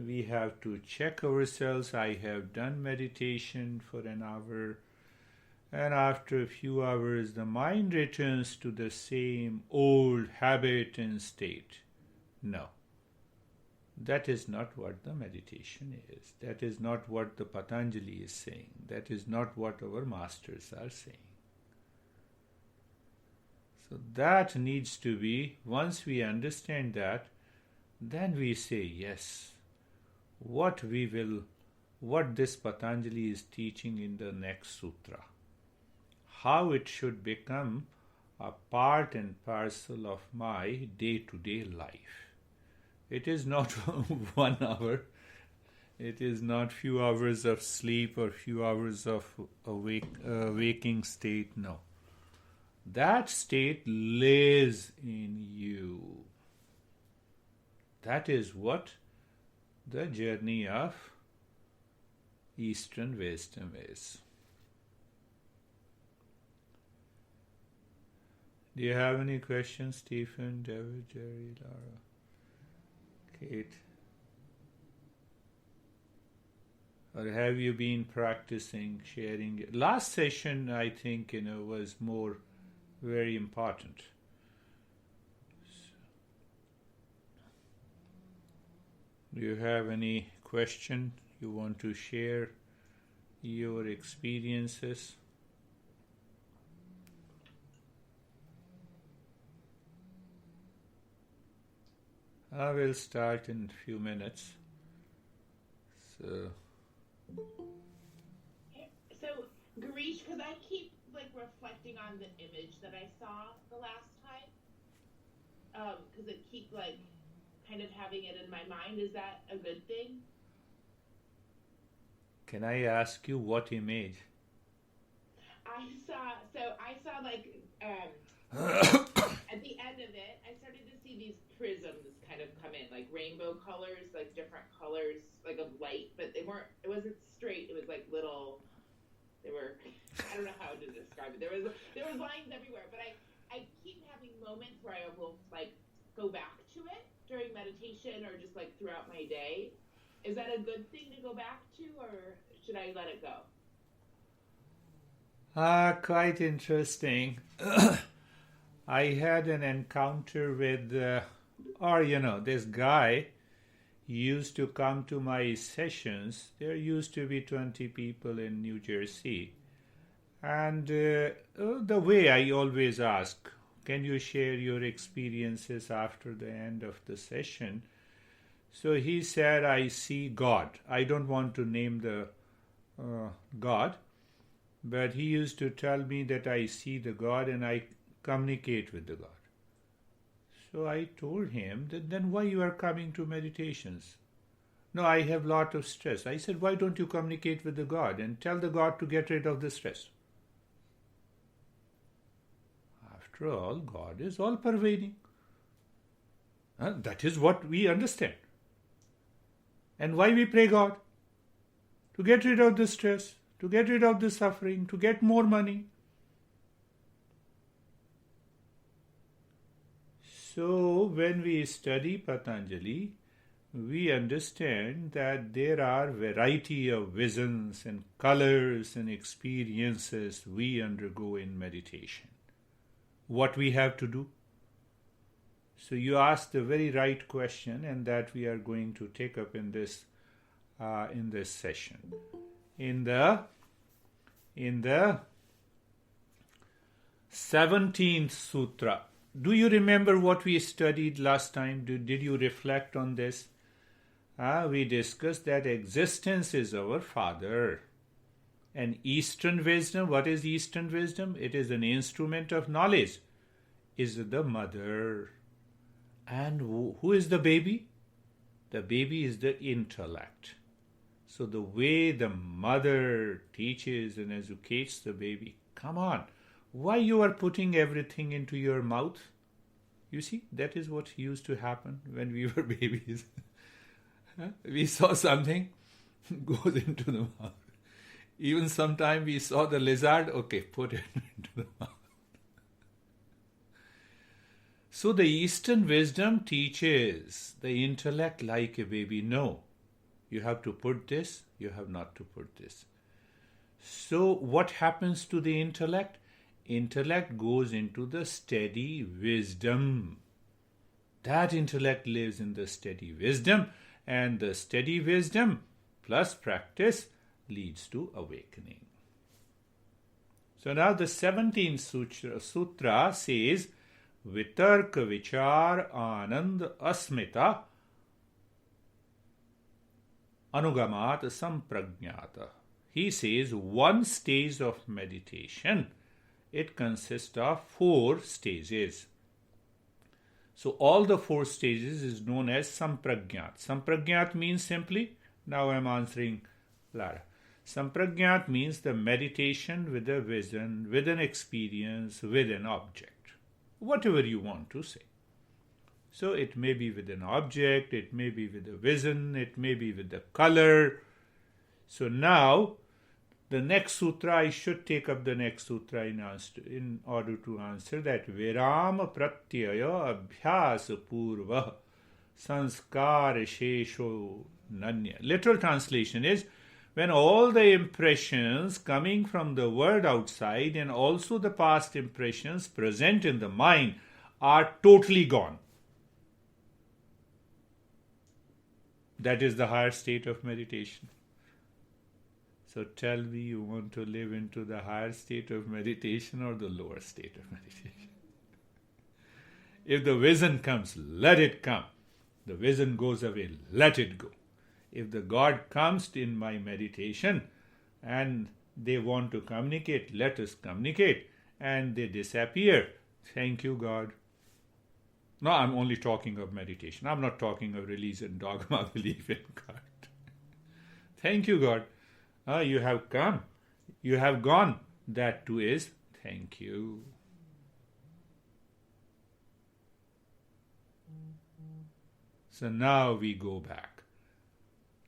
we have to check ourselves. I have done meditation for an hour, and after a few hours, the mind returns to the same old habit and state. No. That is not what the meditation is. That is not what the Patanjali is saying. That is not what our masters are saying. So that needs to be, once we understand that, then we say, yes, what this Patanjali is teaching in the next sutra, how it should become a part and parcel of my day-to-day life. It is not 1 hour. It is not few hours of sleep or few hours of waking state. No. That state lives in you. That is what the journey of Eastern wisdom is. Do you have any questions, Stephen, David, Jerry, Lara? Kate? Or have you been practicing sharing? Last session, I think, was more very important. Do you have any question you want to share your experiences? I will start in a few minutes. So, Girish, because I keep reflecting on the image that I saw the last time, because it keep kind of having it in my mind. Is that a good thing? Can I ask you what image? I saw at the end of it, I started to see these prisms kind of come in, rainbow colors, different colors, of light, but it wasn't straight. It was little. They were. I don't know how to describe it. There was lines everywhere, but I keep having moments where I will go back to it during meditation or just throughout my day. Is that a good thing to go back to, or should I let it go? Quite interesting. I had an encounter with, this guy used to come to my sessions. There used to be 20 people in New Jersey. And the way I always ask, can you share your experiences after the end of the session? So he said, I see God. I don't want to name the God, but he used to tell me that I see the God and I communicate with the God. So I told him that then why you are coming to meditations? No, I have lot of stress. I said, why don't you communicate with the God and tell the God to get rid of the stress? After all, God is all pervading. That is what we understand. And why we pray God? To get rid of the stress, to get rid of the suffering, to get more money. So when we study Patanjali, we understand that there are variety of visions and colors and experiences we undergo in meditation. What we have to do? So you asked the very right question, and that we are going to take up in this session. In the 17th sutra. Do you remember what we studied last time? Did you reflect on this? We discussed that existence is our father. And Eastern wisdom, what is Eastern wisdom? It is an instrument of knowledge. Is the mother. And who is the baby? The baby is the intellect. So the way the mother teaches and educates the baby, come on. Why you are putting everything into your mouth? You see, that is what used to happen when we were babies. We saw something, goes into the mouth. Even sometime we saw the lizard, okay, put it into the mouth. So the Eastern wisdom teaches the intellect like a baby. No, You have to put this, you have not to put this. So what happens to the intellect? Intellect goes into the steady wisdom. That intellect lives in the steady wisdom, and the steady wisdom plus practice leads to awakening. So now the 17th sutra says, Vitark Vichar Anand Asmita Anugamat Sampragnata. He says one stage of meditation, it consists of 4 stages. So all the 4 stages is known as Sampragnat. Sampragnat means simply, now I am answering Lara. Sampragnat means the meditation with a vision, with an experience, with an object. Whatever you want to say. So it may be with an object, it may be with a vision, it may be with the color. So now, the next sutra, I should take up the next sutra in order to answer that. Viram pratyaya abhyas purva sanskar shesho nanya. Literal translation is, when all the impressions coming from the world outside and also the past impressions present in the mind are totally gone. That is the higher state of meditation. So tell me, you want to live into the higher state of meditation or the lower state of meditation? If the vision comes, let it come. The vision goes away, let it go. If the God comes in my meditation and they want to communicate, let us communicate, and they disappear, thank you, God. No, I'm only talking of meditation. I'm not talking of religion, dogma, belief in God. Thank you, God. You have come. You have gone. That too is thank you. So now we go back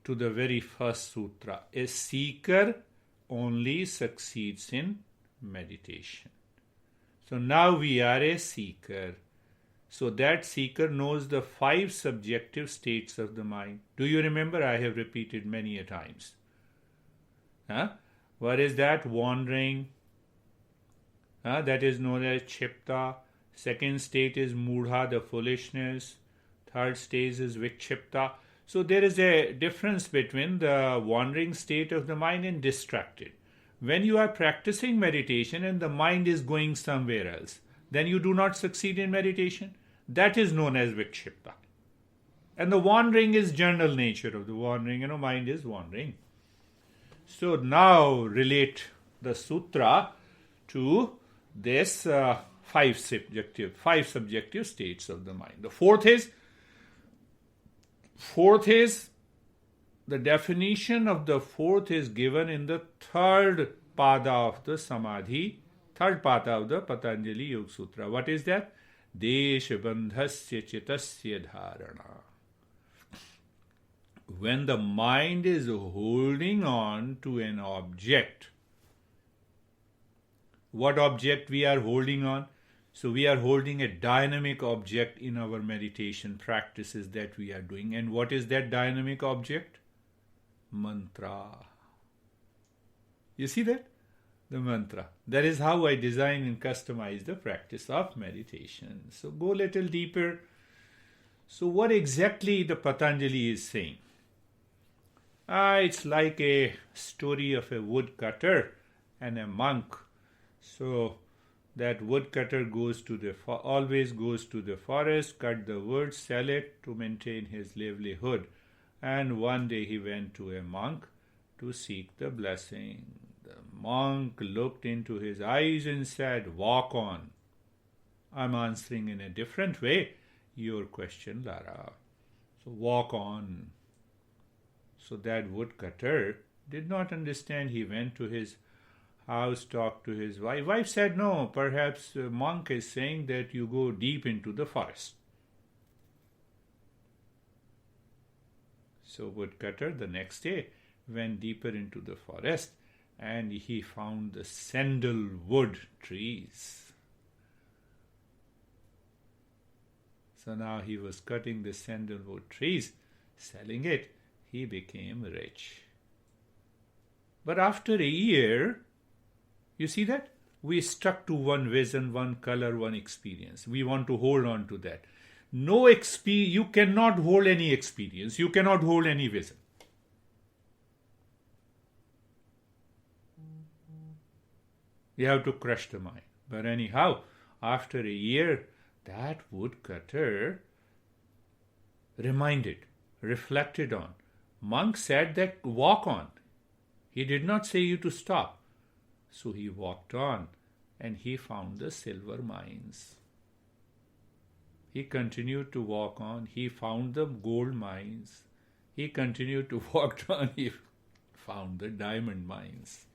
to the very first sutra. A seeker only succeeds in meditation. So now we are a seeker. So that seeker knows the 5 subjective states of the mind. Do you remember? I have repeated many a times. What is that? Wandering. That is known as chipta. Second state is mudha, the foolishness. Third stage is vikshipta. So there is a difference between the wandering state of the mind and distracted. When you are practicing meditation and the mind is going somewhere else, then you do not succeed in meditation. That is known as vikshipta. And the wandering is general nature of the wandering. Mind is wandering. So now relate the sutra to this 5 subjective states of the mind. The fourth is the definition of the fourth is given in the third pada of the Samadhi, third pada of the Patanjali Yoga Sutra. What is that? Deshabandhasya chitasya dharana. When the mind is holding on to an object, what object we are holding on? So we are holding a dynamic object in our meditation practices that we are doing. And what is that dynamic object? Mantra. You see that? The mantra. That is how I design and customize the practice of meditation. So go a little deeper. So what exactly the Patanjali is saying? It's like a story of a woodcutter and a monk. So that woodcutter always goes to the forest, cut the wood, sell it to maintain his livelihood. And one day he went to a monk to seek the blessing. The monk looked into his eyes and said, "Walk on." I'm answering in a different way your question, Lara. So walk on. So that woodcutter did not understand. He went to his house, talked to his wife. Wife said, "No, perhaps the monk is saying that you go deep into the forest." So woodcutter the next day went deeper into the forest and he found the sandalwood trees. So now he was cutting the sandalwood trees, selling it. he became rich. But after a year, you see that? We stuck to one vision, one color, one experience. We want to hold on to that. You cannot hold any experience. You cannot hold any vision. You have to crush the mind. But anyhow, after a year, that woodcutter reflected on. Monk said that walk on. He did not say you to stop. So he walked on and he found the silver mines. He continued to walk on. He found the gold mines. He continued to walk on. He found the diamond mines.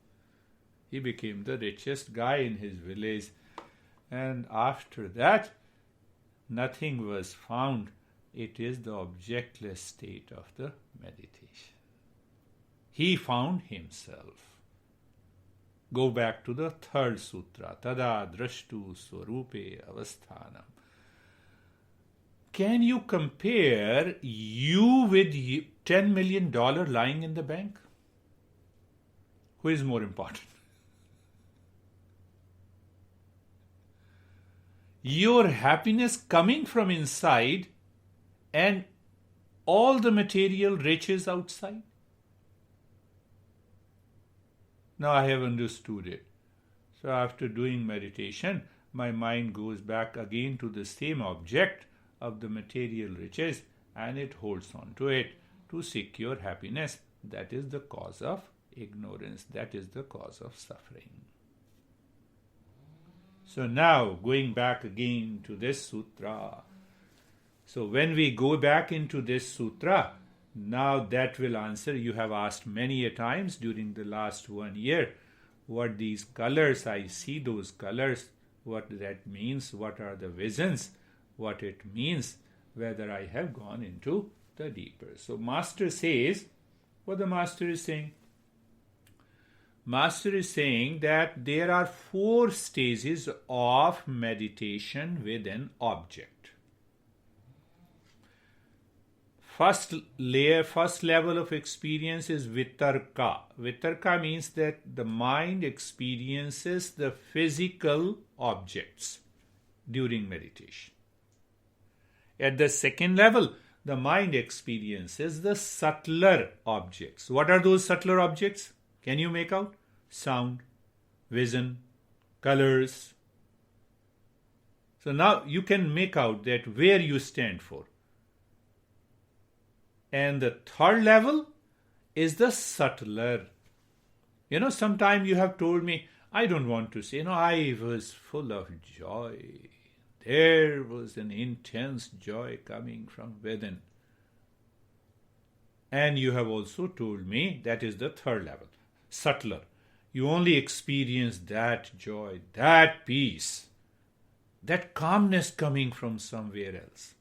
He became the richest guy in his village. And after that, nothing was found. It is the objectless state of the meditation. He found himself. Go back to the third sutra. Tada drashtu swarupe avasthanam. Can you compare you with $10 million lying in the bank? Who is more important? Your happiness coming from inside and all the material riches outside? Now I have understood it. So after doing meditation, my mind goes back again to the same object of the material riches and it holds on to it to secure happiness. That is the cause of ignorance. That is the cause of suffering. So now going back again to this sutra. So when we go back into this sutra, now that will answer. You have asked many a times during the last 1 year, what these colors, I see those colors, what that means, what are the visions, what it means, whether I have gone into the deeper. So Master says, what the Master is saying? Master is saying that there are 4 stages of meditation with an object. First level of experience is vitarka. Vitarka means that the mind experiences the physical objects during meditation. At the second level, the mind experiences the subtler objects. What are those subtler objects? Can you make out? Sound, vision, colors. So now you can make out that where you stand for. And the third level is the subtler. Sometime you have told me, I don't want to say, I was full of joy. There was an intense joy coming from within. And you have also told me that is the third level, subtler. You only experience that joy, that peace, that calmness coming from somewhere else.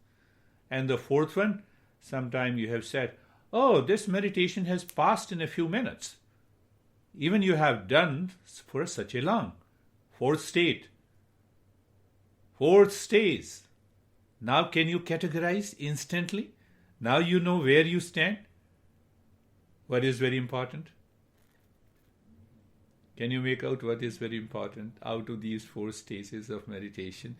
And the fourth one, sometime you have said, oh, this meditation has passed in a few minutes. Even you have done for such a long. Fourth stage. Now can you categorize instantly? Now you know where you stand. What is very important? Can you make out what is very important out of these 4 stages of meditation?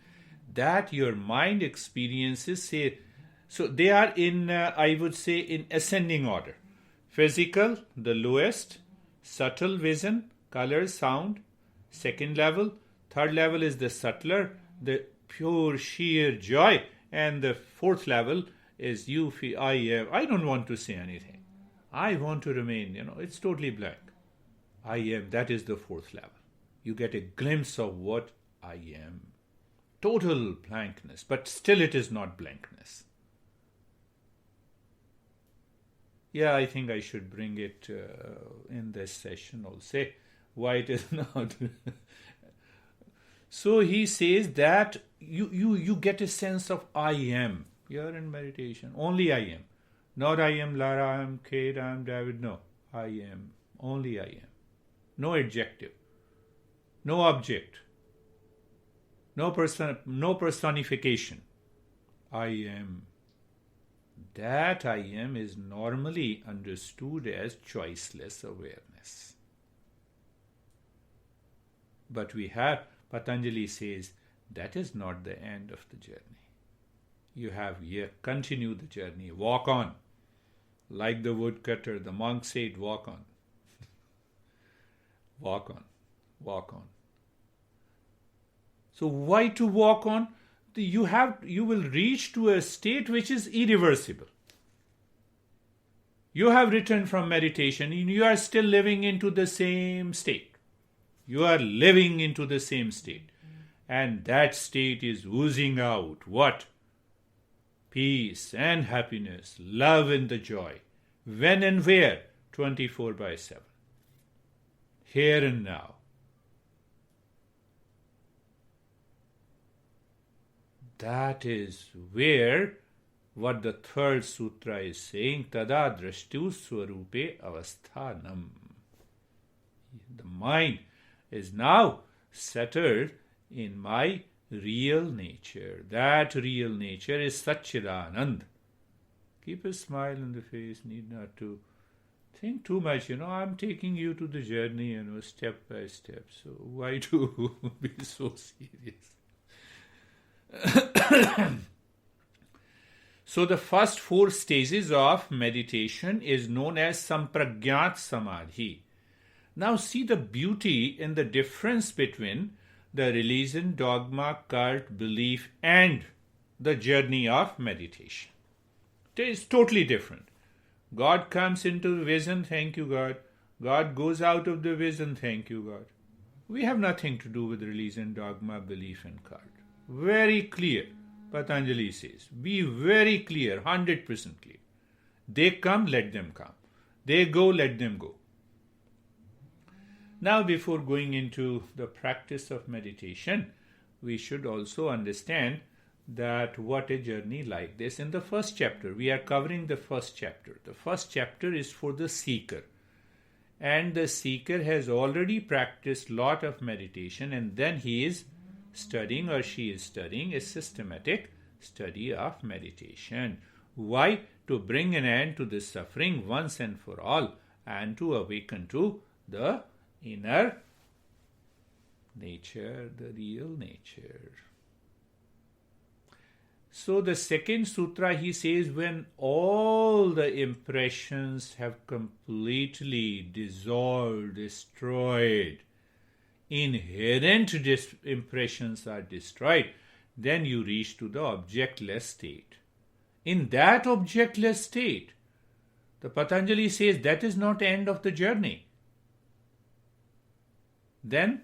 That your mind experiences, say, so they are in, I would say, in ascending order. Physical, the lowest. Subtle vision, color, sound, second level. Third level is the subtler, the pure sheer joy. And the fourth level is you feel, I don't want to say anything. I want to remain, it's totally blank. I am, that is the fourth level. You get a glimpse of what I am. Total blankness, but still it is not blankness. Yeah, I think I should bring it in this session also. Why it is not. So he says that you get a sense of I am. You're in meditation. Only I am. Not I am Lara, I am Kate, I am David. No, I am. Only I am. No adjective. No object. No personification. I am. That I am is normally understood as choiceless awareness. But Patanjali says, that is not the end of the journey. You have here, continue the journey, walk on. Like the woodcutter, the monk said, walk on. Walk on, walk on. So why to walk on? You will reach to a state which is irreversible. You have returned from meditation, you are still living into the same state. You are living into the same state. And that state is oozing out what? Peace and happiness, love and the joy. When and where? 24/7. Here and now. That is where what the third sutra is saying, tada drashtu swarupe avasthanam. The mind is now settled in my real nature. That real nature is Satchidanand. Keep a smile on the face, need not to think too much. I'm taking you to the journey, step by step. So why to be so serious? So the first 4 stages of meditation is known as Sampragyat Samadhi. Now see the beauty in the difference between the religion, dogma, cult, belief and the journey of meditation. It is totally different. God comes into vision, thank you God. God goes out of the vision, thank you God. We have nothing to do with religion, dogma, belief and cult. Very clear, Patanjali says. Be very clear, 100% clear. They come, let them come. They go, let them go. Now, before going into the practice of meditation, we should also understand that what a journey like this. In the first chapter, we are covering the first chapter. The first chapter is for the seeker. And the seeker has already practiced lot of meditation, and then he is studying or she is studying a systematic study of meditation. Why? To bring an end to the suffering once and for all, and to awaken to the inner nature, the real nature. So the second sutra, he says, when all the impressions have completely dissolved, destroyed, inherent impressions are destroyed, then you reach to the objectless state. In that objectless state, the Patanjali says that is not end of the journey. Then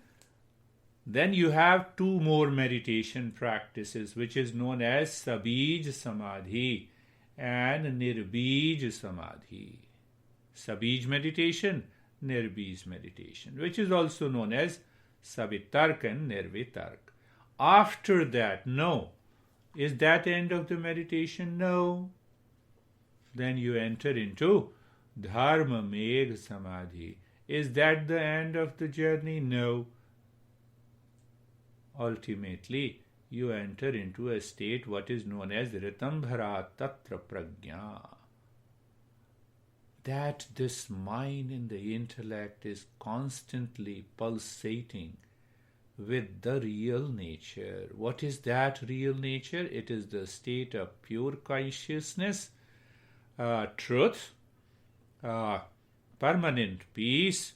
you have 2 more meditation practices, which is known as Sabij Samadhi and Nirbij Samadhi. Sabij meditation, Nirbij meditation, which is also known as Savitark and Nirvitark. After that, no. Is that end of the meditation? No. Then you enter into Dharma Megh Samadhi. Is that the end of the journey? No. Ultimately, you enter into a state what is known as Ritambhara Tatra Prajna. That this mind and the intellect is constantly pulsating with the real nature. What is that real nature? It is the state of pure consciousness, truth, permanent peace,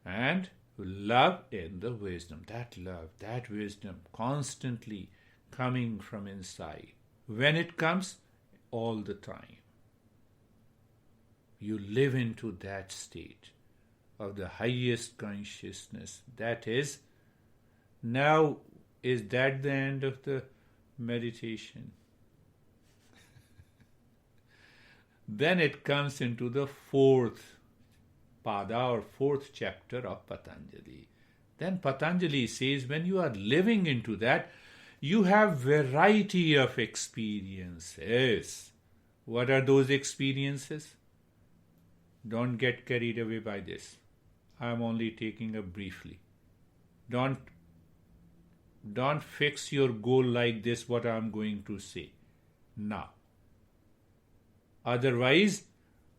and love in the wisdom. That love, that wisdom constantly coming from inside. When it comes, all the time. You live into that state of the highest consciousness. That is, now, is that the end of the meditation? Then it comes into the 4th pada or 4th chapter of Patanjali. Then Patanjali says, when you are living into that, you have variety of experiences. What are those experiences? Don't get carried away by this. I am only taking up briefly. Don't fix your goal like this, what I am going to say now. Otherwise,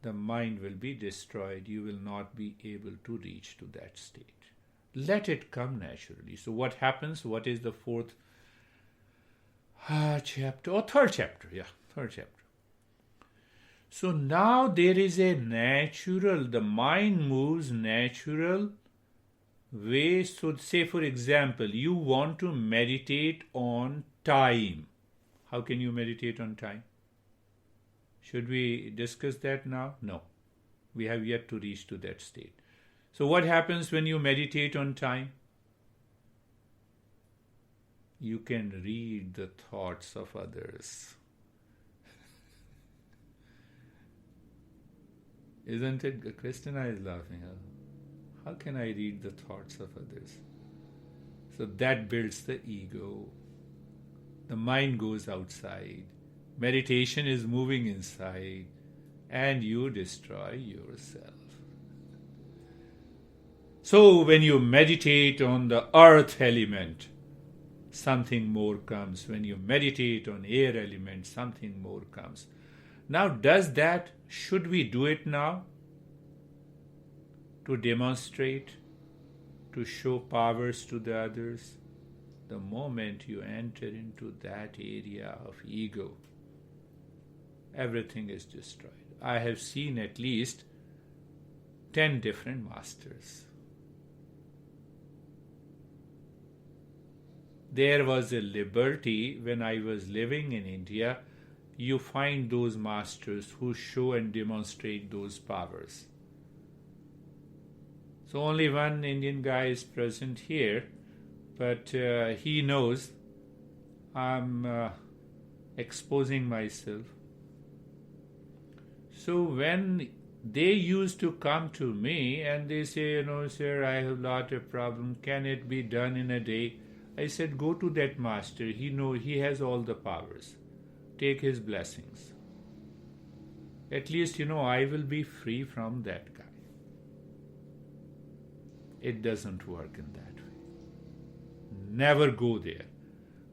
the mind will be destroyed. You will not be able to reach to that state. Let it come naturally. So what happens? What is the fourth chapter? Or third chapter. Yeah, third chapter. So now there is a natural, the mind moves natural way. So say for example, you want to meditate on time. How can you meditate on time? Should we discuss that now? No. We have yet to reach to that state. So what happens when you meditate on time? You can read the thoughts of others. Isn't it? Christina is laughing. How can I read the thoughts of others? So that builds the ego. The mind goes outside. Meditation is moving inside. And you destroy yourself. So when you meditate on the earth element, something more comes. When you meditate on air element, something more comes. Now, should we do it now? To demonstrate, to show powers to the others? The moment you enter into that area of ego, everything is destroyed. I have seen at least 10 different masters. There was a liberty when I was living in India. You find those masters who show and demonstrate those powers. So only one Indian guy is present here, but he knows I'm exposing myself. So when they used to come to me and they say, sir, I have a lot of problem. Can it be done in a day? I said, go to that master. He has all the powers. Take his blessings. At least, I will be free from that guy. It doesn't work in that way. Never go there.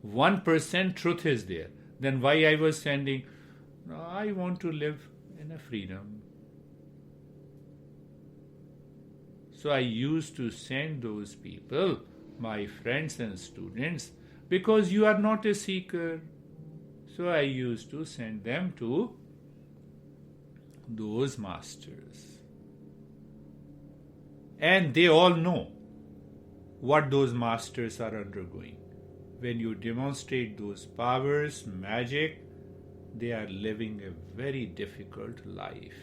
1% truth is there. Then why I was sending, no, I want to live in a freedom. So I used to send those people, my friends and students, because you are not a seeker. So I used to send them to those masters. And they all know what those masters are undergoing. When you demonstrate those powers, magic, they are living a very difficult life.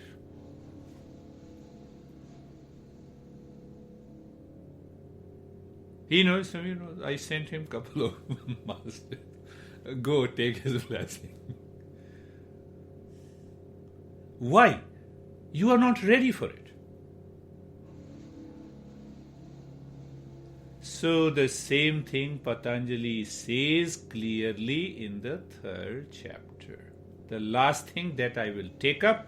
He knows, I sent him a couple of masters. Go take his blessing. Why? You are not ready for it. So the same thing Patanjali says clearly in the third chapter. The last thing that I will take up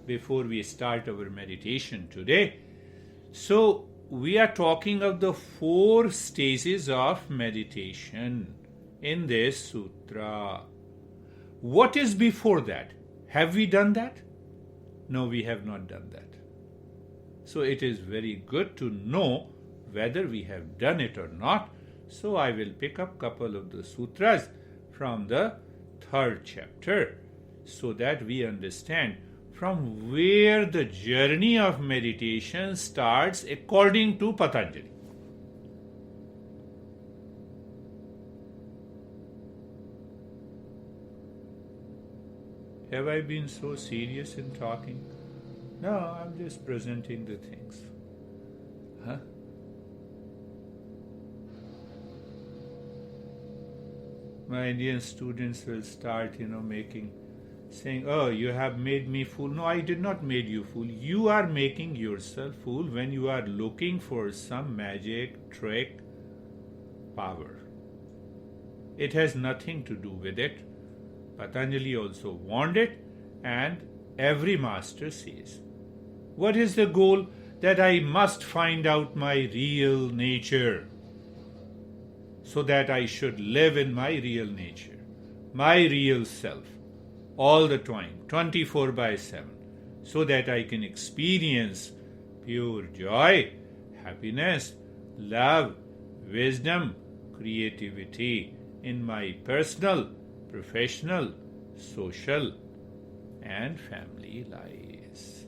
before we start our meditation today. So we are talking of the 4 stages of meditation in this sutra. What is before that? Have we done that? No, we have not done that. So it is very good to know whether we have done it or not. So I will pick up a couple of the sutras from the 3rd chapter so that we understand from where the journey of meditation starts according to Patanjali. Have I been so serious in talking? No, I'm just presenting the things. Huh? My Indian students will start, saying, oh, you have made me fool. No, I did not make you fool. You are making yourself fool when you are looking for some magic, trick, power. It has nothing to do with it. Patanjali also warned it, and every master says, what is the goal? That I must find out my real nature, so that I should live in my real nature, my real self. all the time, 24 by 7, so that I can experience pure joy, happiness, love, wisdom, creativity in my personal, professional, social, and family lives.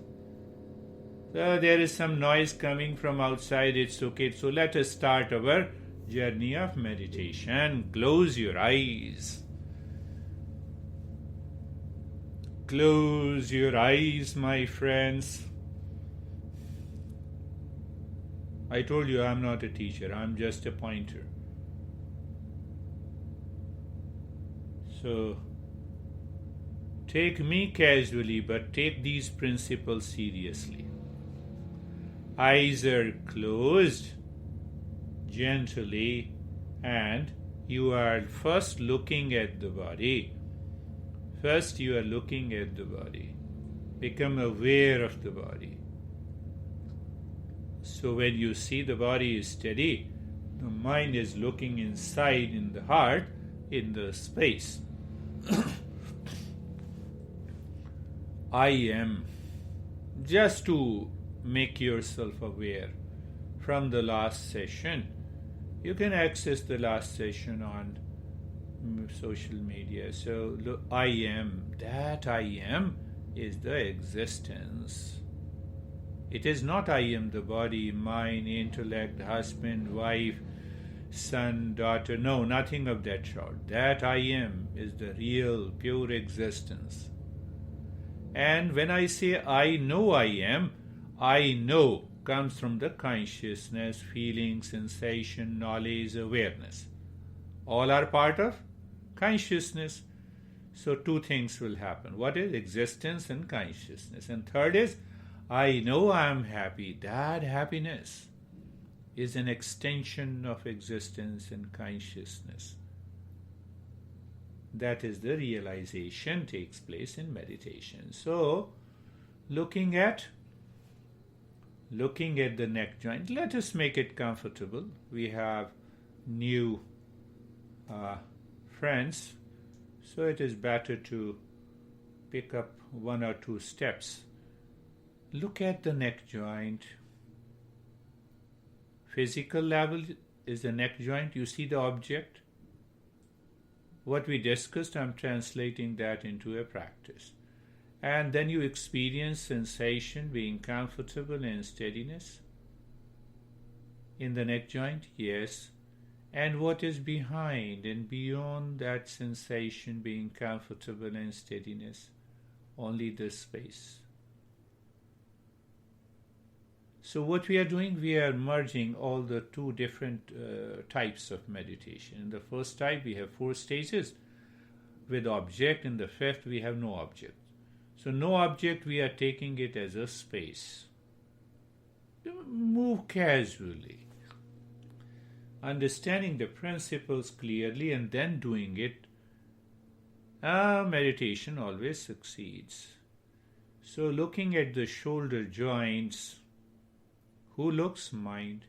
So there is some noise coming from outside, it's okay. So let us start our journey of meditation. Close your eyes. Close your eyes, my friends. I told you I'm not a teacher, I'm just a pointer. So, take me casually, but take these principles seriously. Eyes are closed gently, and you are first looking at the body. First, you are looking at the body. Become aware of the body. So, when you see the body is steady, the mind is looking inside in the heart, in the space. I am, just to make yourself aware. From the last session, you can access the last session on social media. So look, I am, that I am is the existence. It is not I am the body, mind, intellect, husband, wife, son, daughter. No, nothing of that sort. That I am is the real, pure existence. And when I say I am, I know comes from the consciousness, feeling, sensation, knowledge, awareness. All are part of consciousness. So two things will happen. What is existence and consciousness? And third is, I know I am happy. That happiness is an extension of existence and consciousness. That is the realization takes place in meditation. So, looking at the neck joint, let us make it comfortable. We have new friends, so it is better to pick up one or two steps. Look at the neck joint. Physical level is the neck joint. You see the object. What we discussed, I'm translating that into a practice. And then you experience sensation, being comfortable and steadiness in the neck joint, yes. And what is behind and beyond that sensation, being comfortable and steadiness? Only the space. So what we are doing, we are merging all the two different types of meditation. In the first type, we have 4 stages with object. In the fifth, we have no object. So no object, we are taking it as a space. Move casually. Understanding the principles clearly and then doing it, meditation always succeeds. So looking at the shoulder joints, who looks? Mind,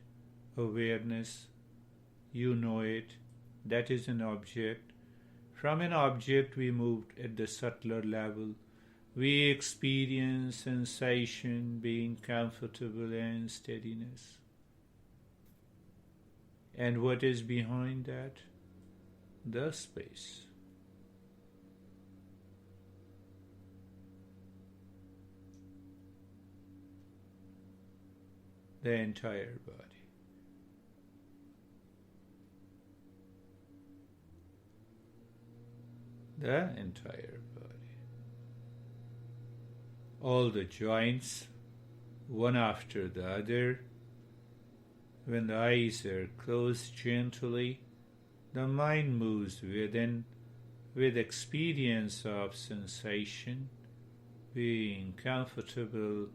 awareness, you know it, that is an object. From an object we moved at the subtler level. We experience sensation, being comfortable and steadiness. And what is behind that? The space. The entire body. The entire body. All the joints, one after the other. When the eyes are closed gently, the mind moves within with experience of sensation, being comfortable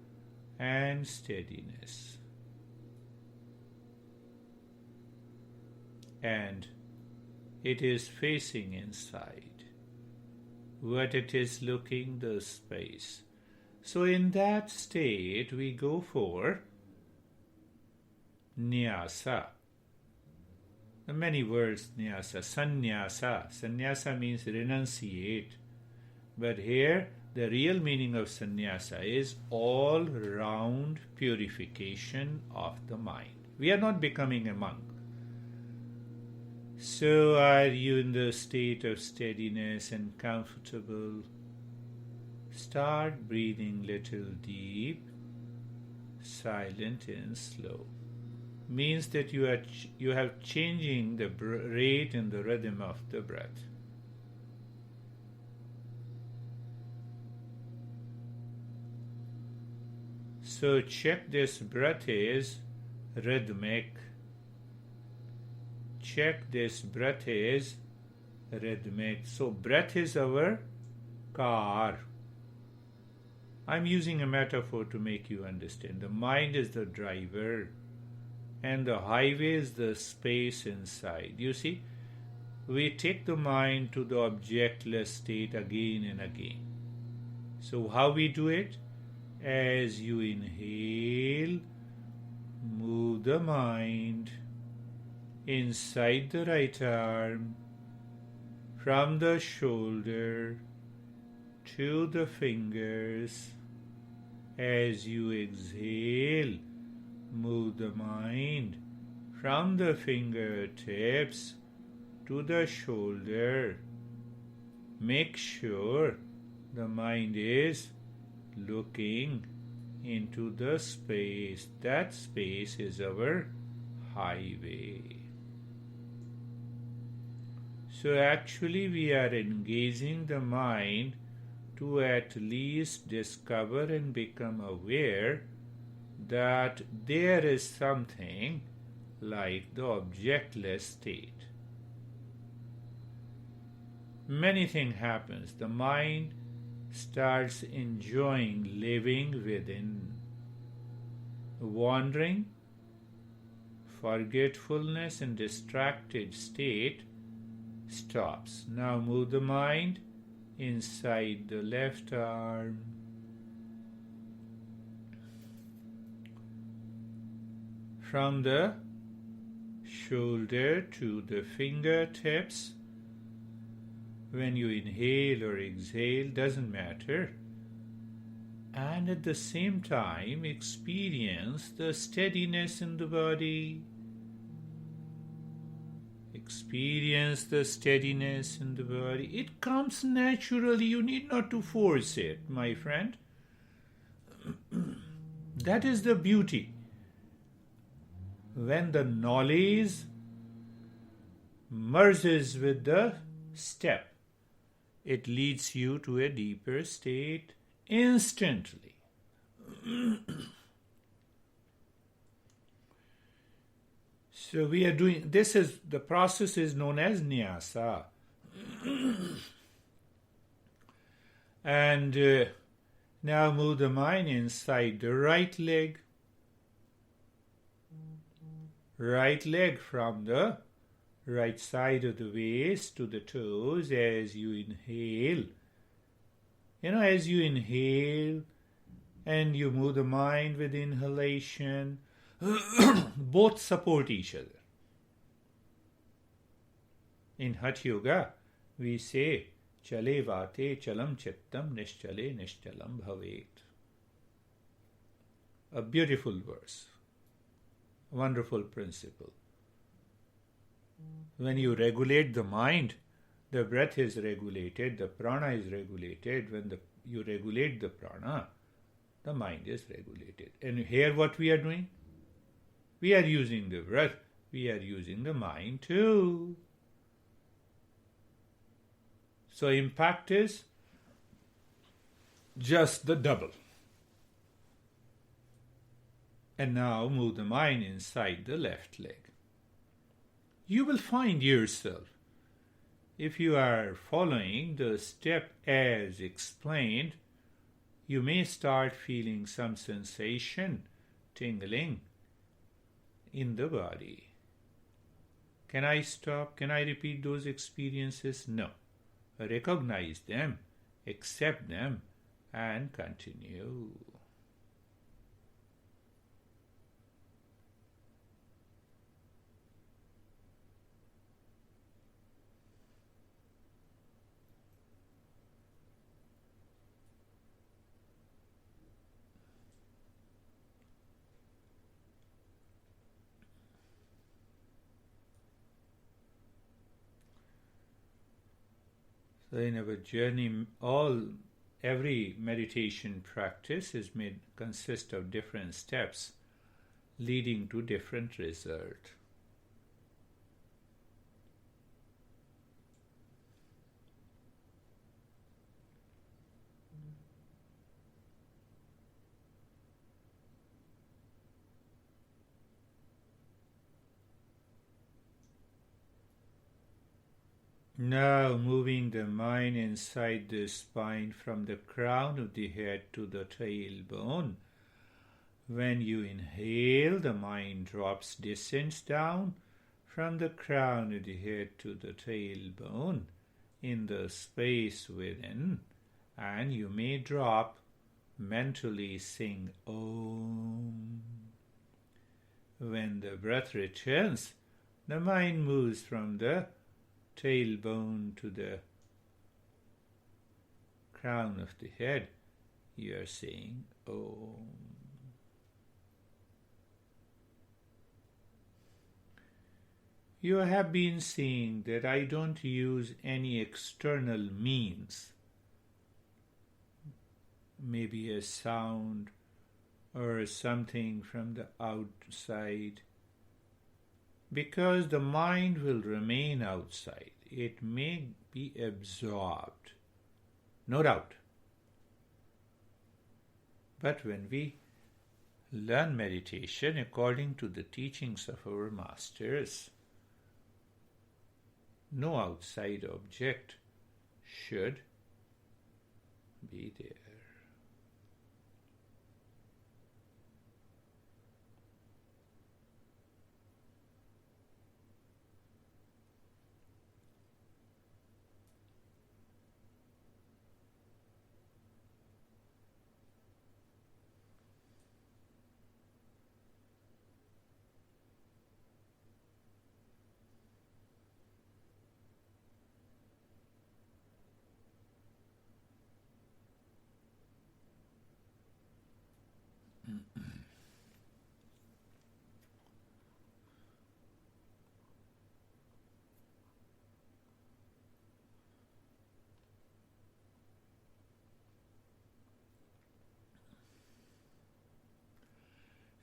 and steadiness. And it is facing inside. What it is looking, the space. So in that state, we go for Nyasa. The many words, Nyasa, Sannyasa. Sannyasa means renunciate. But here, the real meaning of sannyasa is all-round purification of the mind. We are not becoming a monk. So are you in the state of steadiness and comfortable? Start breathing little deep, silent and slow. Means that you have changing the rate and the rhythm of the breath. So check this breath is rhythmic. Check this breath is rhythmic. So breath is our car. I'm using a metaphor to make you understand. The mind is the driver and the highway is the space inside. You see, we take the mind to the objectless state again and again. So how we do it? As you inhale, move the mind inside the right arm, from the shoulder to the fingers. As you exhale, move the mind from the fingertips to the shoulder. Make sure the mind is looking into the space. That space is our highway. So actually we are engaging the mind to at least discover and become aware that there is something like the objectless state. Many things happens. The mind starts enjoying living within. Wandering, forgetfulness and distracted state stops. Now move the mind inside the left arm. From the shoulder to the fingertips. When you inhale or exhale, doesn't matter. And at the same time, experience the steadiness in the body. Experience the steadiness in the body. It comes naturally. You need not to force it, my friend. That is the beauty. When the knowledge merges with the step, it leads you to a deeper state instantly. So we are doing, the process is known as nyasa. And now move the mind inside the right leg. Right leg from the right side of the waist to the toes as you inhale. As you inhale and you move the mind with inhalation, both support each other. In Hatha Yoga, we say, Chale vate chalam chittam nishchale nishchalam bhavet. A beautiful verse. Wonderful principle. When you regulate the mind, the breath is regulated, the prana is regulated. When you regulate the prana, the mind is regulated. And here what we are doing? We are using the breath, we are using the mind too. So impact is just the double. And now move the mind inside the left leg. You will find yourself, if you are following the step as explained, you may start feeling some sensation, tingling in the body. Can I stop? Can I repeat those experiences? No. Recognize them, accept them, and continue. So in our journey, every meditation practice is consists of different steps leading to different result. Now moving the mind inside the spine from the crown of the head to the tailbone. When you inhale, the mind descends down from the crown of the head to the tailbone in the space within, and you may mentally sing Om. When the breath returns, the mind moves from the tailbone to the crown of the head. You are saying Om. You have been seeing that I don't use any external means, maybe a sound or something from the outside, because the mind will remain outside. It may be absorbed, no doubt. But when we learn meditation according to the teachings of our masters, no outside object should be there.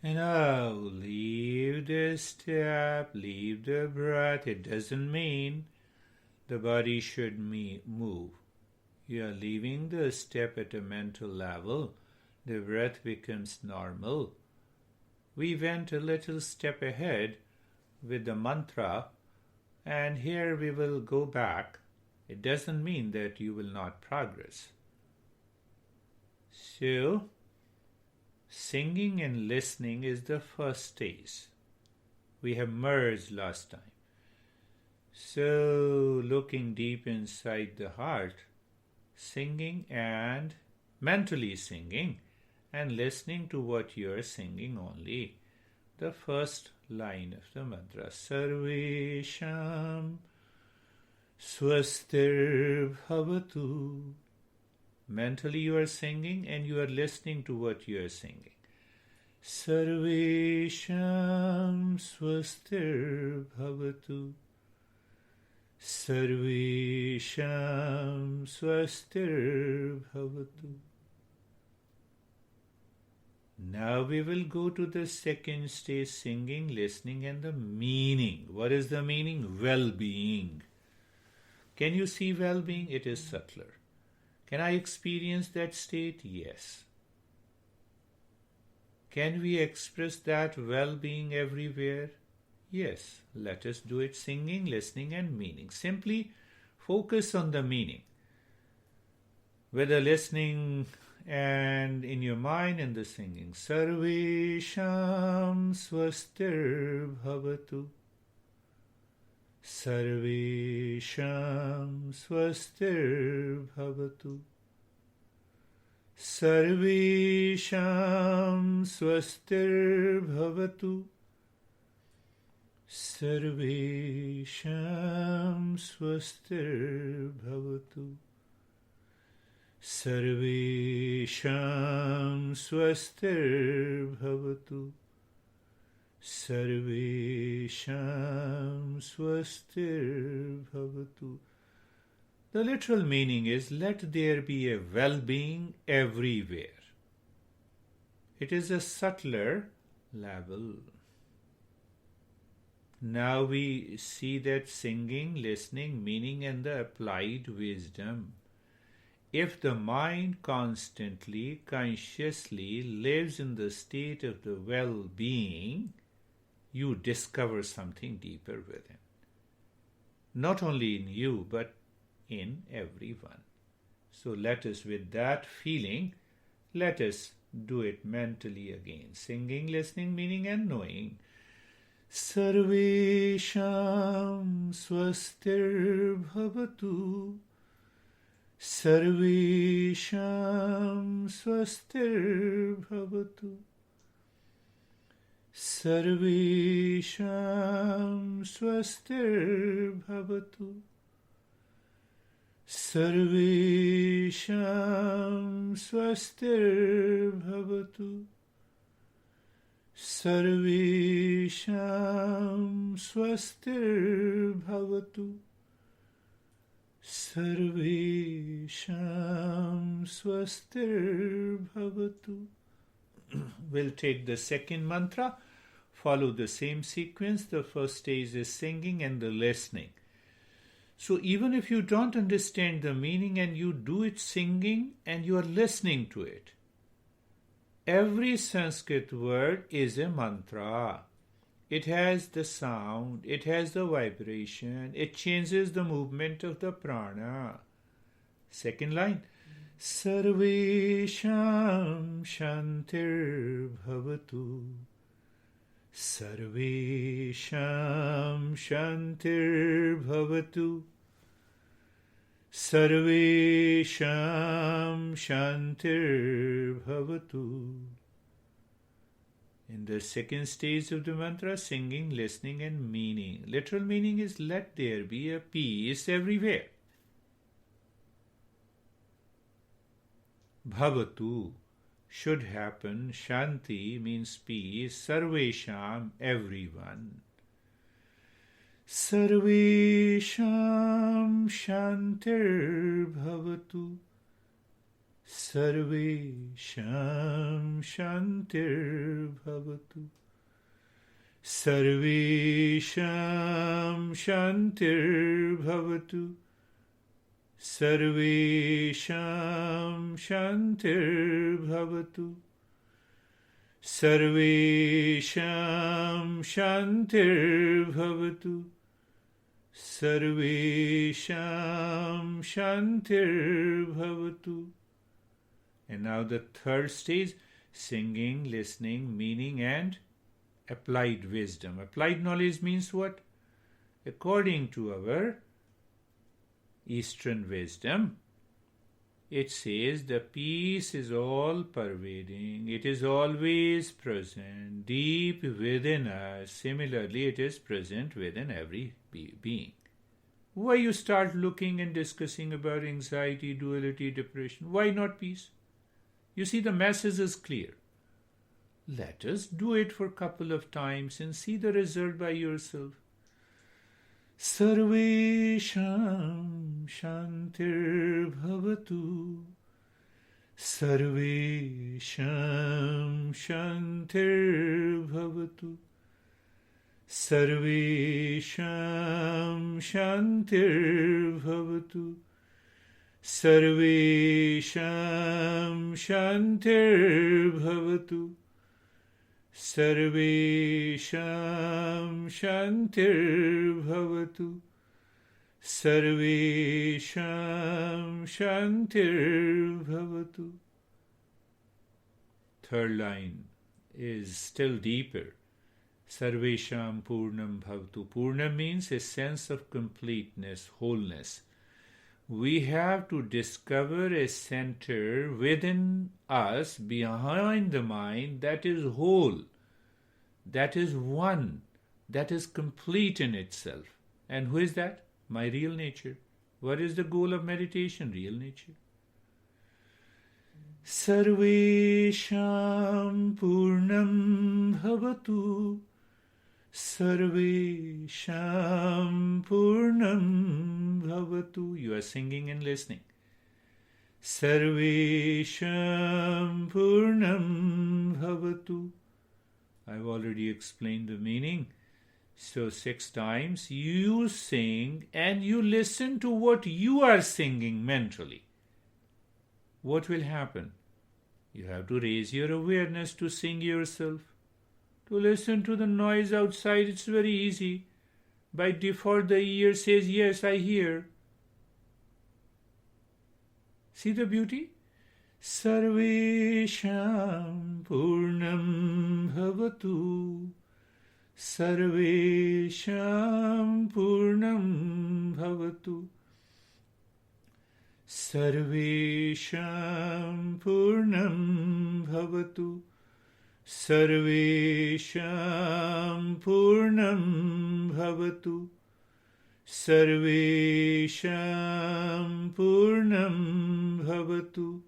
And now leave the step, leave the breath. It doesn't mean the body should move. You are leaving the step at a mental level. The breath becomes normal. We went a little step ahead with the mantra, and here we will go back. It doesn't mean that you will not progress. So, singing and listening is the first stage. We have merged last time. So, looking deep inside the heart, singing and mentally singing and listening to what you are singing only. The first line of the mantra, Sarvesham Swastir Bhavatu. Mentally you are singing and you are listening to what you are singing. Sarvesham Swastir Bhavatu. Sarvesham Swastir Bhavatu. Now we will go to the second stage, singing, listening, and the meaning. What is the meaning? Well-being. Can you see well-being? It is subtler. Can I experience that state? Yes. Can we express that well-being everywhere? Yes. Let us do it, singing, listening, and meaning. Simply focus on the meaning. Whether listening and in your mind and the singing. Sarvesham Swastir Bhavatu. Sarvesham Swastir Bhavatu. Sarvesham Swastir Bhavatu. Sarvesham Swastir Bhavatu. Sarvesham Swastir Bhavatu. Sarvesham Swastir Bhavatu. The literal meaning is, let there be a well-being everywhere. It is a subtler level. Now we see that singing, listening, meaning, and the applied wisdom. If the mind constantly, consciously lives in the state of the well-being, you discover something deeper within. Not only in you, but in everyone. So let us, with that feeling, let us do it mentally again. Singing, listening, meaning, and knowing. Sarvesham swastir bhavatu. Sarvesham swastir bhavatu. Sarvesham swastir bhavatu. Sarvesham swastir bhavatu. Sarvesham swastir bhavatu. Sarvesham swastir bhavatu. We'll take the second mantra, follow the same sequence. The first stage is singing and the listening. So even if you don't understand the meaning and you do it singing and you are listening to it, every Sanskrit word is a mantra. It has the sound, it has the vibration, it changes the movement of the prana. Second line. Sarvesham shantir bhavatu. Sarvesham shantir bhavatu. Sarvesham shantir bhavatu. In the second stage of the mantra, singing, listening, and meaning. Literal meaning is, let there be a peace everywhere. Bhavatu, should happen. Shanti means peace. Sarvesham, everyone. Sarvesham shantir bhavatu. Sarvesham shantir bhavatu. Sarvesham shantir bhavatu. Sarvesham shantir bhavatu. Sarvesham shantir bhavatu. Sarvesham shantir bhavatu. And now the third stage, singing, listening, meaning, and applied wisdom. Applied knowledge means what? According to our Eastern wisdom, it says the peace is all pervading, it is always present, deep within us. Similarly, it is present within every being. Why you start looking and discussing about anxiety, duality, depression? Why not peace? You see, the message is clear. Let us do it for a couple of times and see the result by yourself. Sarvesham shantir bhavatu. Sarvesham shantir bhavatu. Sarvesham shantir bhavatu. Sarvesham shantir bhavatu. Sarvesham shantir bhavatu. Sarvesham shantir bhavatu. Third line is still deeper. Sarvesham purnam bhavatu. Purnam means a sense of completeness, wholeness. We have to discover a center within us, behind the mind, that is whole, that is one, that is complete in itself. And who is that? My real nature. What is the goal of meditation? Real nature. Sarvesham purnam bhavatu. Sarvesham Purnam Bhavatu. You are singing and listening. Sarvesham Purnam Bhavatu. I've already explained the meaning. So 6 times you sing and you listen to what you are singing mentally. What will happen? You have to raise your awareness to sing yourself. To listen to the noise outside, it's very easy. By default, the ear says, yes, I hear. See the beauty? Sarvesham Purnam Bhavatu. Sarvesham Purnam Bhavatu. Sarvesham Purnam Bhavatu. Sarvesham Purnam Bhavatu. Sarvesham Purnam Bhavatu.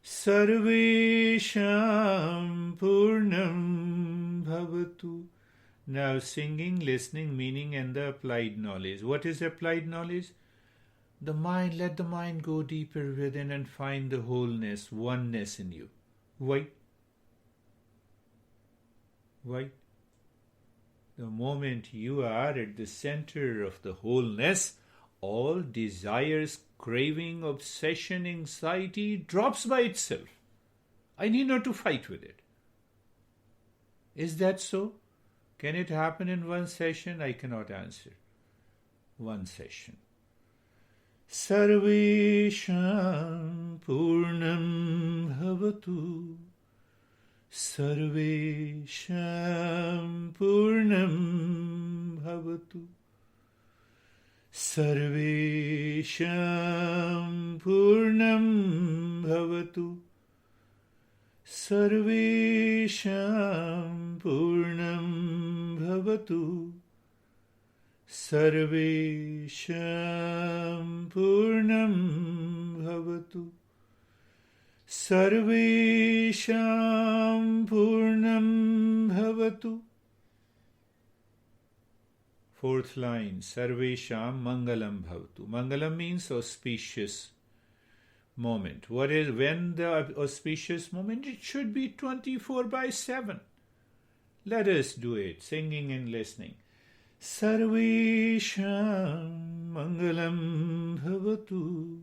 Sarvesham Purnam Bhavatu. Now singing, listening, meaning and the applied knowledge. What is applied knowledge? The mind, let the mind go deeper within and find the wholeness, oneness in you. Why? Why? The moment you are at the center of the wholeness, all desires, craving, obsession, anxiety drops by itself. I need not to fight with it. Is that so? Can it happen in one session? I cannot answer. One session. Sarvesham Purnam Bhavatu. Sarvesham Purnam Bhavatu. Sarvesham Purnam Bhavatu. Sarvesham Purnam Bhavatu. Sarvesham Purnam Bhavatu. Sarvesham Purnam Bhavatu. 4th line, Sarvesham Mangalam Bhavatu. Mangalam means auspicious moment. What is when the auspicious moment? It should be 24/7. Let us do it, singing and listening. Sarvesham Mangalam Bhavatu.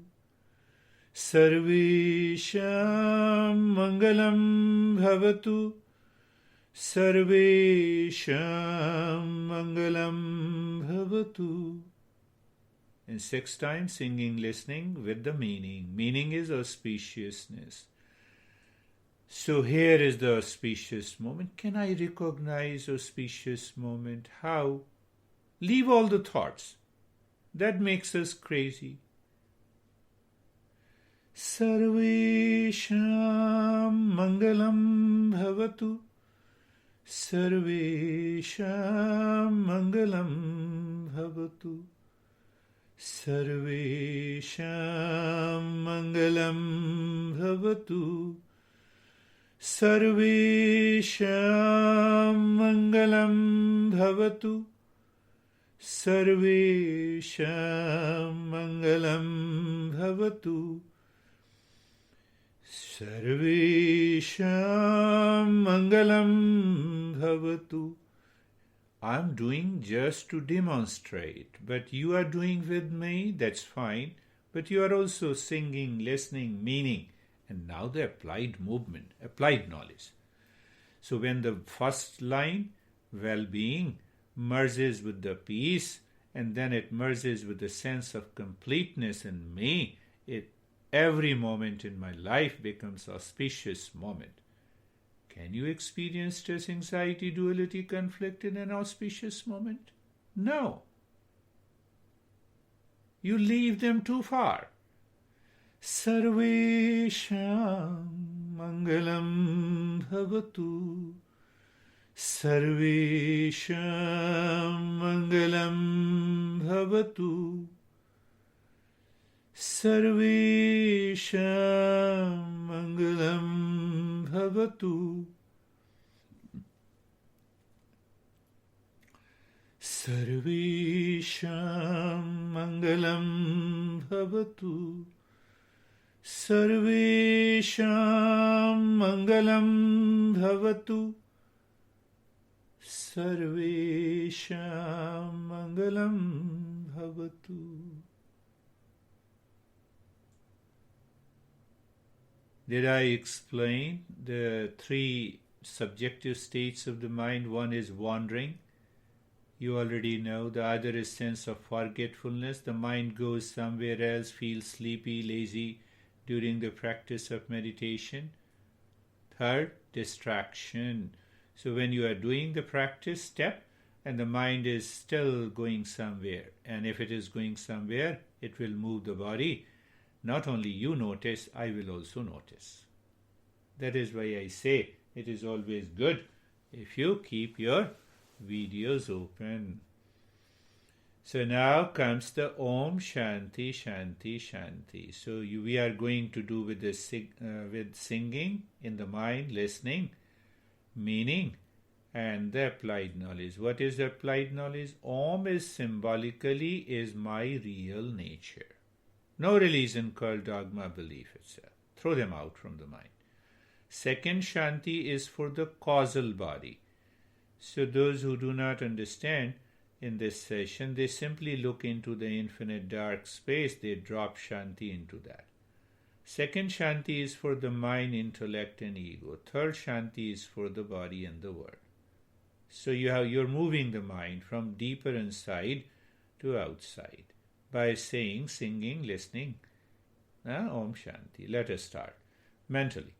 Sarvesham Mangalam Bhavatu. Sarvesham Mangalam Bhavatu. And 6 times singing, listening with the meaning. Meaning is auspiciousness. So here is the auspicious moment. Can I recognize auspicious moment? How? Leave all the thoughts. That makes us crazy. Sarvesham Mangalam Bhavatu. Sarvesham Mangalam Bhavatu. Sarvesham Mangalam Bhavatu. Sarvesham Mangalam Bhavatu. Sarvesham Mangalam Bhavatu. Sarvesham Mangalam Bhavatu. I am doing just to demonstrate, but you are doing with me, that's fine, but you are also singing, listening, meaning, and now the applied movement, applied knowledge. So when the first line, well-being, merges with the peace, and then it merges with the sense of completeness in me, every moment in my life becomes auspicious moment. Can you experience stress, anxiety, duality, conflict in an auspicious moment? No. You leave them too far. Sarvesham Mangalam Bhavatu. Sarvesham Mangalam Bhavatu. Sarvesham Mangalam Bhavatu. Sarvesham Mangalam Bhavatu. Sarvesham Mangalam Bhavatu. Sarvesham Mangalam Bhavatu. Did I explain the three subjective states of the mind? One is wandering. You already know. The other is sense of forgetfulness. The mind goes somewhere else, feels sleepy, lazy during the practice of meditation. Third, distraction. So when you are doing the practice step and the mind is still going somewhere, and if it is going somewhere, it will move the body. Not only you notice, I will also notice. That is why I say it is always good if you keep your videos open. So now comes the Om Shanti Shanti Shanti. So we are going to do with the with singing in the mind, listening, meaning, and the applied knowledge. What is the applied knowledge? Om is symbolically is my real nature. No religion, cult, dogma, belief, etc. Throw them out from the mind. Second Shanti is for the causal body. So those who do not understand in this session, they simply look into the infinite dark space, they drop Shanti into that. Second Shanti is for the mind, intellect and ego. Third Shanti is for the body and the world. So you're moving the mind from deeper inside to outside by saying, singing, listening. Om Shanti. Let us start mentally.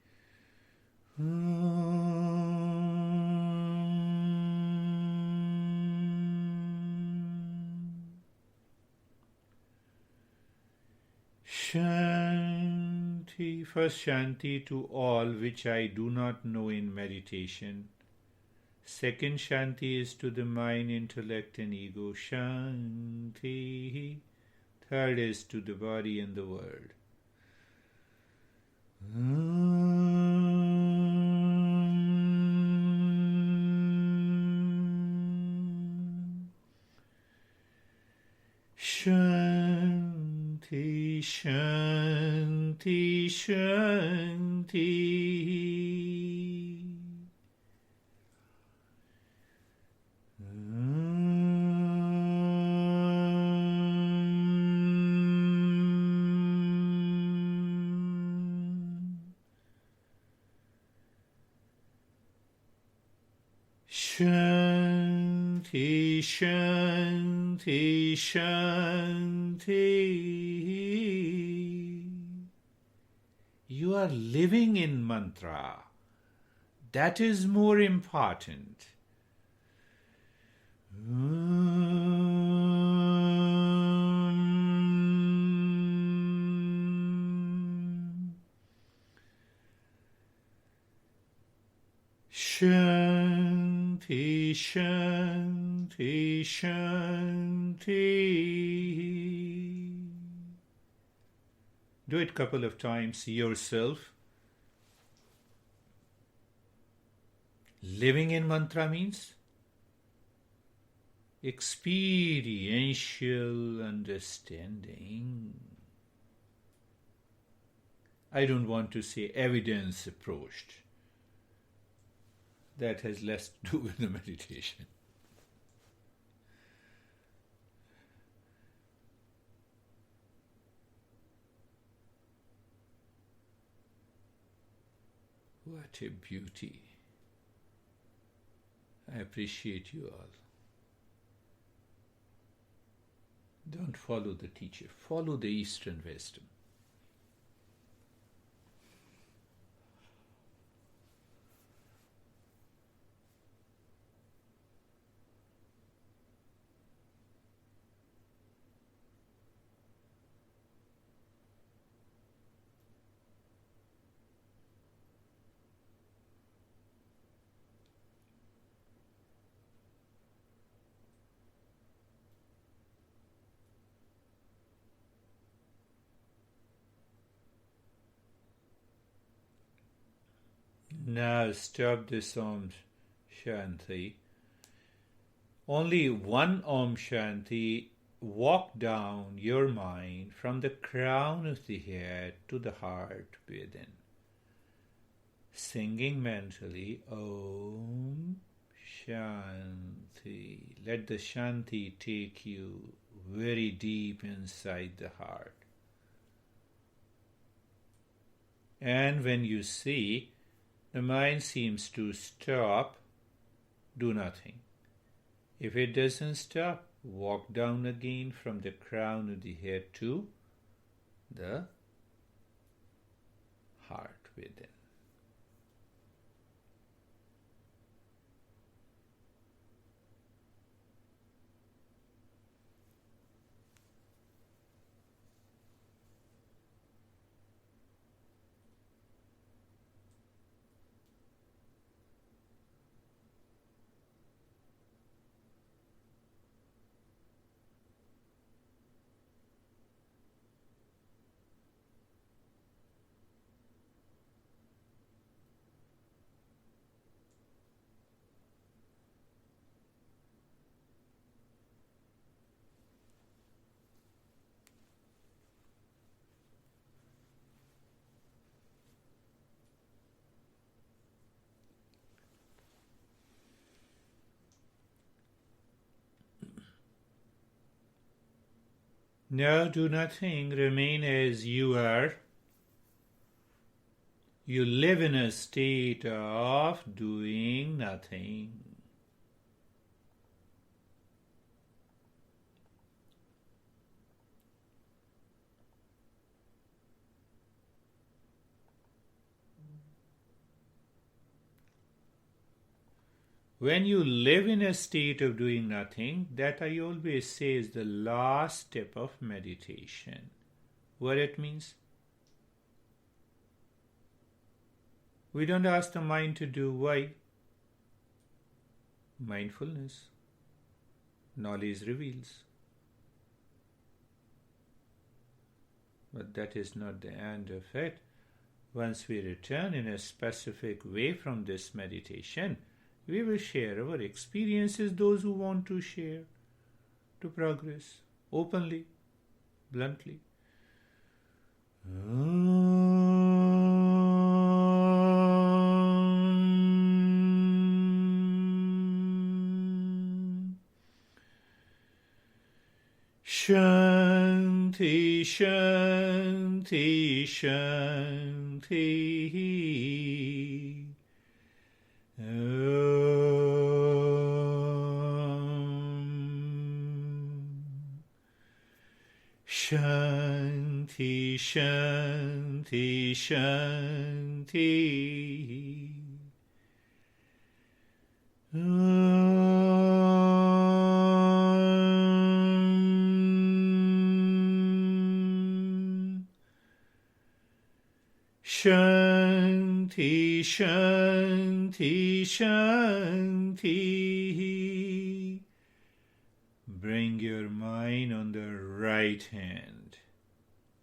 Shanti. First Shanti to all which I do not know in meditation. Second Shanti is to the mind, intellect and ego. Shanti. Third is to the body and the world. Shanti, Shanti, Shanti. Shanti, Shanti, Shanti. You are living in mantra. That is more important. Shanti, Shanti, Shanti. Do it a couple of times yourself. Living in mantra means experiential understanding. I don't want to say evidence approached. That has less to do with the meditation. What a beauty. I appreciate you all. Don't follow the teacher. Follow the Eastern wisdom. Now stop this Om Shanti only one Om Shanti walk down your mind from the crown of the head to the heart within. Singing mentally Om Shanti. Let the Shanti take you very deep inside the heart. And when you see the mind seems to stop, do nothing. If it doesn't stop, walk down again from the crown of the head to the heart within. Now do nothing, remain as you are. You live in a state of doing nothing. When you live in a state of doing nothing, that I always say is the last step of meditation. What it means? We don't ask the mind to do. Why? Mindfulness. Knowledge reveals. But that is not the end of it. Once we return in a specific way from this meditation, we will share our experiences, those who want to share, to progress, openly, bluntly. Shanti, Shanti, Shanti. Shanti, Shanti, Shanti. Shanti, Shanti, Shanti. Bring your mind on the right hand.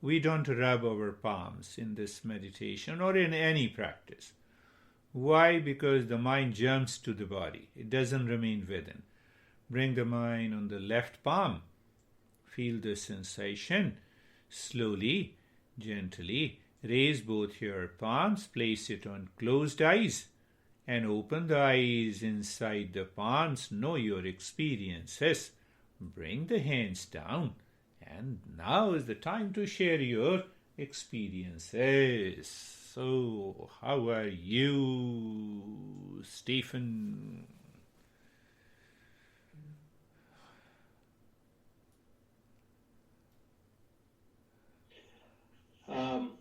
We don't rub our palms in this meditation or in any practice. Why? Because the mind jumps to the body. It doesn't remain within. Bring the mind on the left palm. Feel the sensation. Slowly, gently, raise both your palms. Place it on closed eyes and open the eyes inside the palms. Know your experiences. Bring the hands down. And now is the time to share your experiences. So, how are you, Stephen? I'm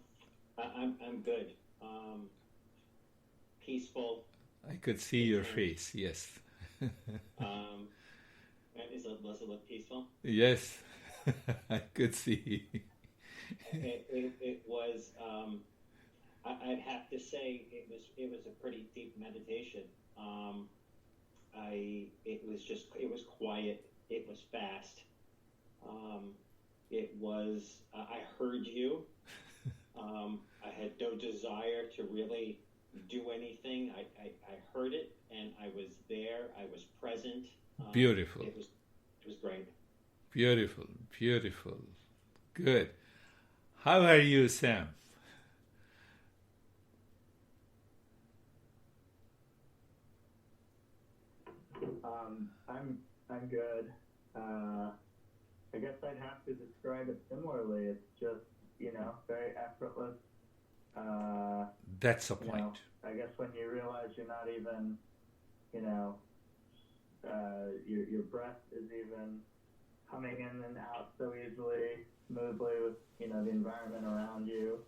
good. Peaceful. I could see your face, yes. Does it look peaceful? Yes, I could see. It was. I'd have to say it was a pretty deep meditation. It was quiet. It was fast. I heard you. I had no desire to really do anything. I heard it, and I was there. I was present. Beautiful. It was great. Beautiful. Beautiful. Good. How are you, Sam? I'm good. I guess I'd have to describe it similarly. It's just, very effortless. That's a point. I guess when you realize you're not even, your breath is even coming in and out so easily, smoothly with, the environment around you.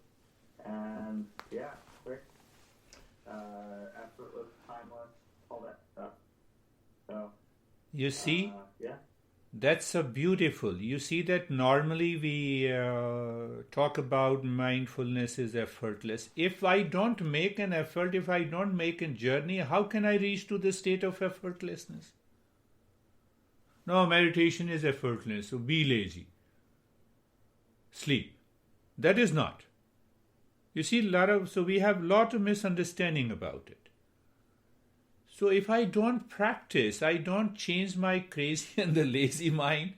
And yeah, quick, effortless, timeless, all that stuff. So, You see? yeah. That's a beautiful. You see that normally we talk about mindfulness is effortless. If I don't make an effort, if I don't make a journey, how can I reach to the state of effortlessness? No, meditation is effortless, so be lazy. Sleep. That is not. You see, so we have a lot of misunderstanding about it. So if I don't practice, I don't change my crazy and the lazy mind,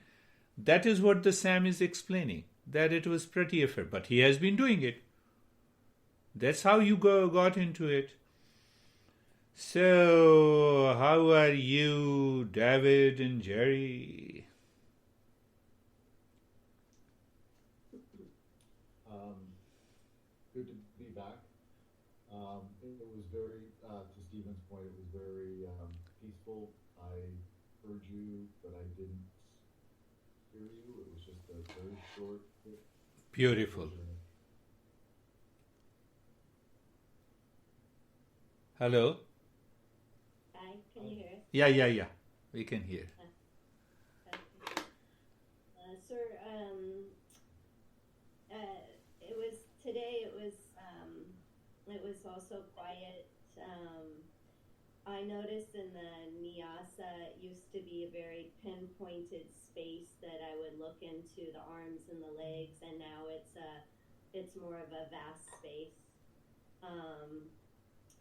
that is what the Sam is explaining, that it was pretty effort. But he has been doing it. That's how you got into it. So, how are you, David and Jerry? Good to be back. It was very, to Stephen's point, it was very peaceful. I heard you, but I didn't hear you. It was just a very short. Beautiful. Hello? Hi, can you hear us? Yeah. We can hear. Sir, it was also quiet. I noticed in the Nyasa, it used to be a very pinpointed space that I would look into the arms and the legs, and now it's more of a vast space.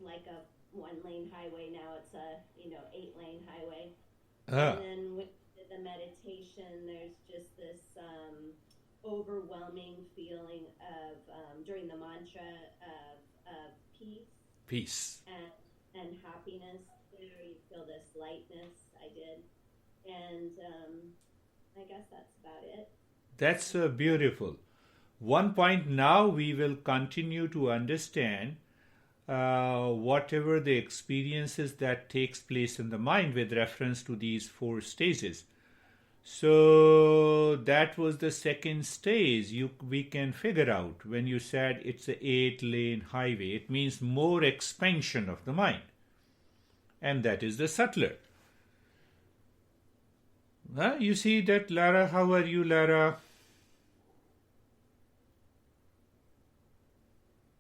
Like a 1-lane highway, now it's a 8-lane highway. And then with the meditation, there's just this overwhelming feeling of during the mantra of peace and happiness. There you feel this lightness. I did, and I guess that's about it. That's beautiful. One point now we will continue to understand whatever the experiences that takes place in the mind with reference to these 4 stages. So that was the second stage. We can figure out when you said it's an 8-lane highway. It means more expansion of the mind. And that is the subtler. You see that, Lara? How are you, Lara?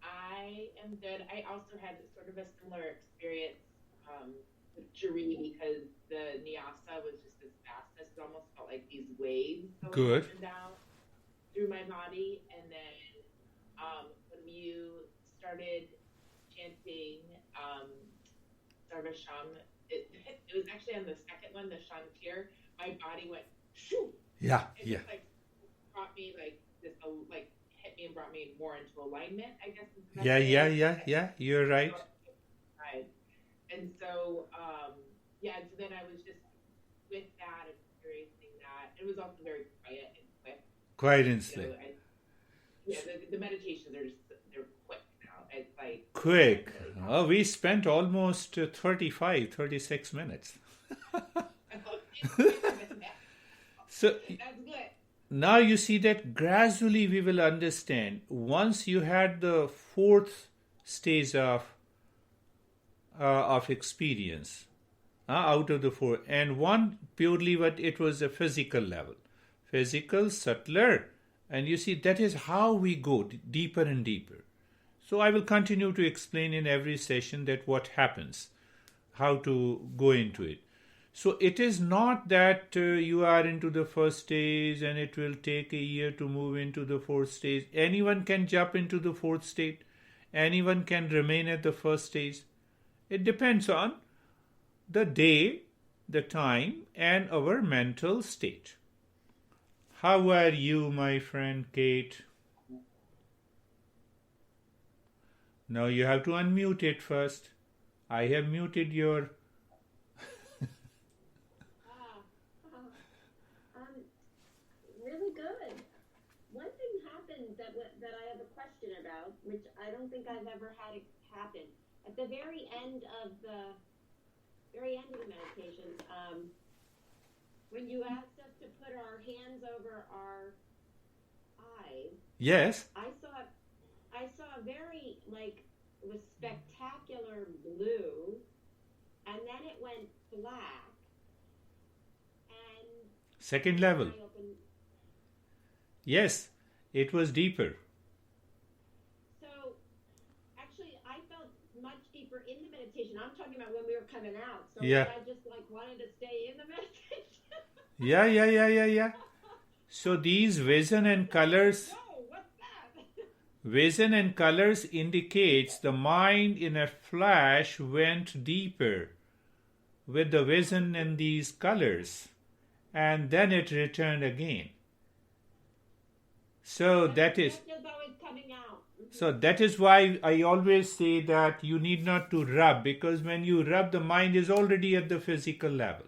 I am good. I also had sort of a similar experience with Girish because the Nyasa was just this vastness. It almost felt like these waves going up and down through my body. And then when you started chanting Sarvasham, it was actually on the second one, the Shantir, my body went shoo. Yeah. Just brought me this, hit me and brought me more into alignment, I guess. Yeah. You're right. And so, and so then I was just with that, experiencing that. It was also very quiet and quick. Quiet and slow. The meditations are they're quick now. It's like quick. Oh, we spent almost 36 minutes. So that's good. Now you see that gradually we will understand. Once you had the 4th stage of experience out of the 4, and one purely what it was a physical level, physical, subtler, and you see that is how we go deeper and deeper. So I will continue to explain in every session that what happens, how to go into it. So it is not that you are into the 1st stage and it will take a year to move into the 4th stage. Anyone can jump into the 4th state. Anyone can remain at the 1st stage. It depends on the day, the time and our mental state. How are you, my friend Kate? Now you have to unmute it first. I have muted your... Really good. One thing happened that I have a question about, which I don't think I've ever had it happen. At the very end of the meditation, when you asked us to put our hands over our eyes, Yes. I saw a very, like, it was spectacular blue, and then it went black, and Second level. I opened. Yes, it was deeper. So, actually, I felt much deeper in the meditation. I'm talking about when we were coming out. So Yeah. I just wanted to stay in the meditation. Yeah. So these vision and colors... No, what's that? Vision and colors indicates the mind in a flash went deeper with the vision and these colors, and then it returned again. So that is coming out. so that is why I always say that you need not to rub, because when you rub, the mind is already at the physical level.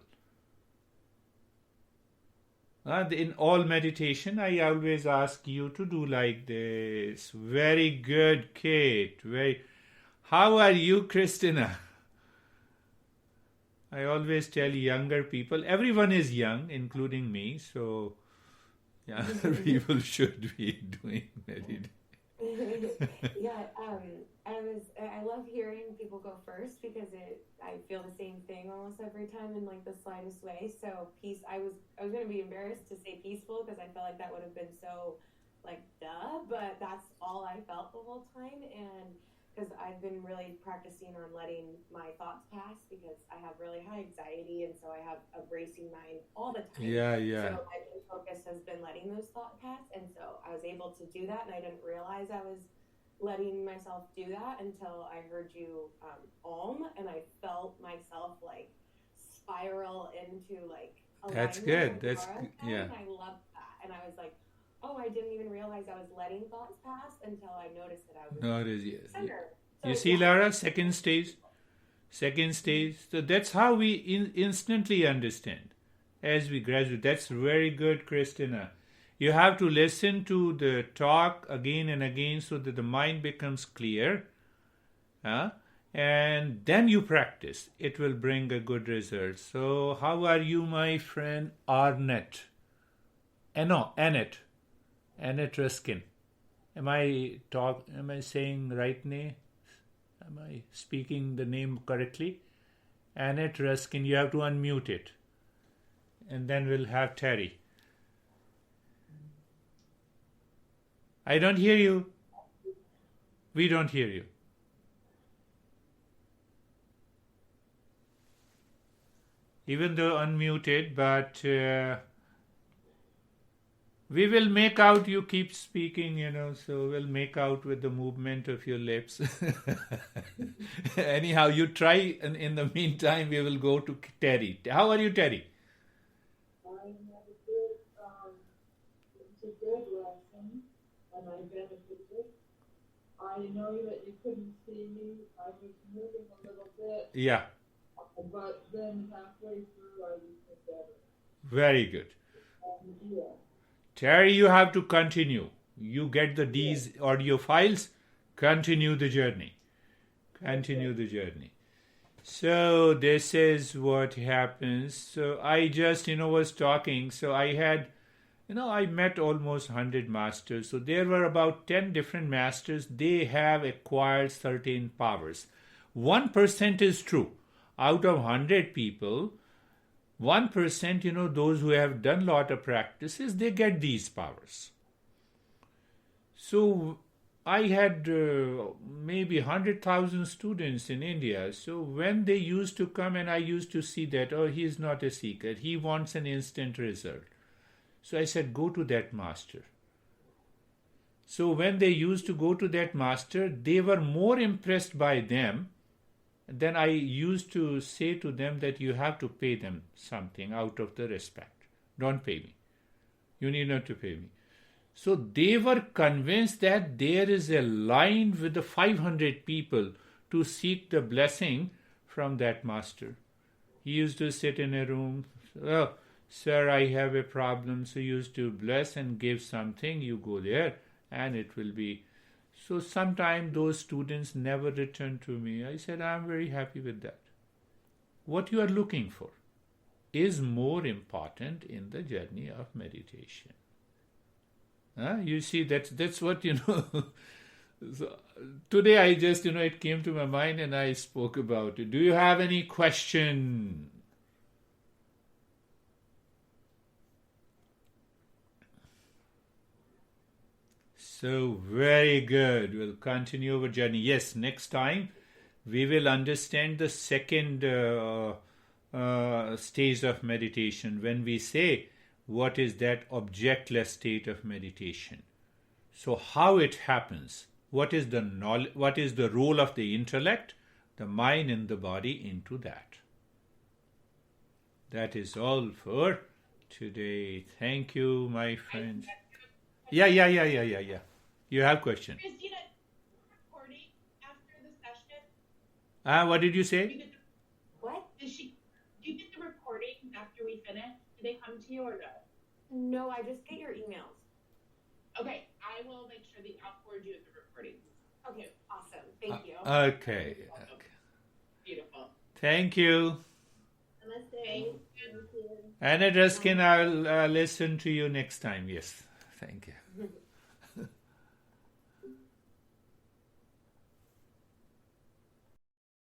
In all meditation, I always ask you to do like this. Very good, Kate. How are you, Christina? I always tell younger people, everyone is young, including me, so younger people should be doing meditation. Yeah, I love hearing people go first because I feel the same thing almost every time in like the slightest way. So I was going to be embarrassed to say peaceful because I felt like that would have been so like duh, but that's all I felt the whole time. And because I've been really practicing on letting my thoughts pass because I have really high anxiety, and so I have a racing mind all the time. Yeah. So my main focus has been letting those thoughts pass, and so I was able to do that, and I didn't realize I was letting myself do that until I heard you Om, and I felt myself like spiral into like That's alignment good. with That's Laura's good. Yeah. and I loved that, and I was like, oh, I didn't even realize I was letting thoughts pass until I noticed that I was No, it is yes. centered. You So, see, yeah. Lara, second stage. So that's how we instantly understand as we graduate. That's very good, Christina. You have to listen to the talk again and again so that the mind becomes clear. And then you practice. It will bring a good result. So how are you, my friend Arnett? Annette Ruskin. Am I saying right name? Am I speaking the name correctly? Annette Ruskin, you have to unmute it. And then we'll have Terry. I don't hear you. We don't hear you. Even though unmuted, but we will make out you keep speaking, so we'll make out with the movement of your lips. Anyhow, you try, and in the meantime, we will go to Terry. How are you, Terry? It's a good lesson, and I benefited. I know that you couldn't see me. I was moving a little bit. Yeah. But then halfway through, I was better. Very good. Yeah. Terry, you have to continue. You get these audio files, continue the journey. Continue the journey. So this is what happens. So I just, was talking. So I had, I met almost 100 masters. So there were about 10 different masters. They have acquired certain powers. 1% is true. Out of 100 people, 1%, those who have done a lot of practices, they get these powers. So I had maybe 100,000 students in India. So when they used to come and I used to see that, he is not a seeker. He wants an instant result. So I said, go to that master. So when they used to go to that master, they were more impressed by them then I used to say to them that you have to pay them something out of the respect. Don't pay me. You need not to pay me. So they were convinced that there is a line with the 500 people to seek the blessing from that master. He used to sit in a room. Oh, sir, I have a problem. So he used to bless and give something. You go there and it will be. So sometimes those students never return to me. I said, I'm very happy with that. What you are looking for is more important in the journey of meditation. You see, that's what, So today I just, it came to my mind and I spoke about it. Do you have any question? So very good. We'll continue our journey. Yes, next time we will understand the second stage of meditation when we say what is that objectless state of meditation. So how it happens, what is the role of the intellect, the mind and the body into that. That is all for today. Thank you, my friends. Yeah. You have question. Christina, recording after the session? What did you say? What? Do you get the recordings after we finish? Do they come to you or no? No, I just get your emails. Okay, I will make sure that I'll forward you the recordings. Okay, awesome. Thank you. Okay. Beautiful. Thank you. Namaste. Thank you. Thank you. Anna Ruskin, I'll listen to you next time. Yes. Thank you.